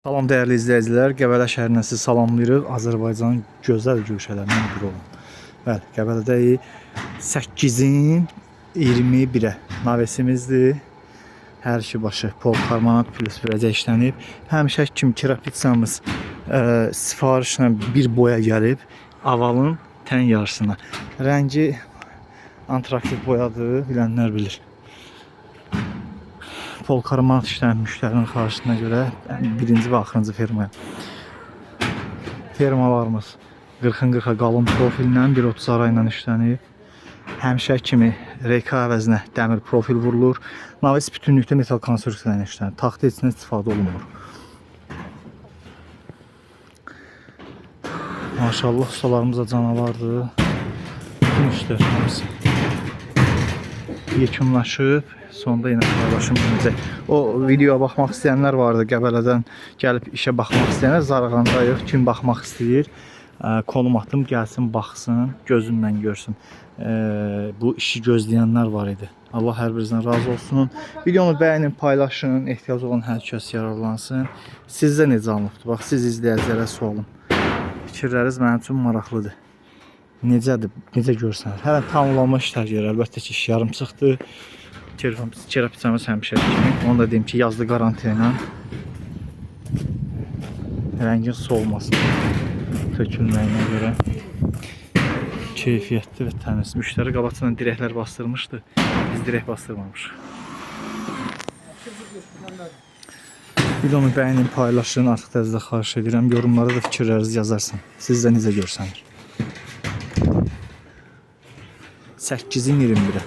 Salam değerli izləyicilər, Qəbələ şəhərindən sizi salamlayırıq. Azərbaycanın gözəl güşələrindən biri olan. Bəli, Qəbələdəyik. 8-in 21-ə navesimizdir. Hər iki başı polkarmanat plus vərəcə işlənib. Həmişəki kimi kirapitsamız sifarişlə bir boya gəlib. Avalın tən yarısına. Rəngi antraktit boyadır, bilənlər bilir. Polkarmanat işlənib müştərinin xahişinə görə birinci və axırıncı fermaya. Fermalarımız 40-ın 40-a qalın profillə 1.30 arayla işlənib. Həmişəki kimi reka əvəzinə dəmir profil vurulur. Navis bütünlükdə metal konstruksiyadan işlənir. Taxta içindən istifadə olunmur. Maşallah ustalarımız da canavardır. Bütün işlərimiz yekunlaşıb. Sonda yine paylaşım edəcək. O videoya baxmaq istəyənlər vardı. Qəbələdən gəlib işə baxmaq istəyənlər Zarağandayıq. Kim baxmaq istəyir, konum atım, gəlsin, baxsın, gözündən görsün. Bu işi gözləyənlər var idi. Allah hər birinizdən razı olsun. Videonu bəyənin, paylaşın, ehtiyac olan hər kəs yararlansın. Sizdə necə alınıbdır? Bax, siz izləyicilərə sualım. Fikirləriniz mənim üçün maraqlıdır. Necədir? Necə görsənir? Hələ tamamlanma işlər görür. Əlbəttə ki, iş yarım çıxdı. Kirapitsamız həmişəki kimi. Onu da deyim ki, yazılı garantiya ilə rəngin solmasın, tökülməyinə görə keyfiyyətli və təmiz. Müştəri qabaqcadan dirəklər bastırmışdı. Biz dirək bastırmamışıq. Videonu bəyənin, paylaşın. Artıq təzədə xahiş edirəm. Yorumlara da fikirlərinizi yazarsan. Sizdə necə görsənir? 8-in 21-ə.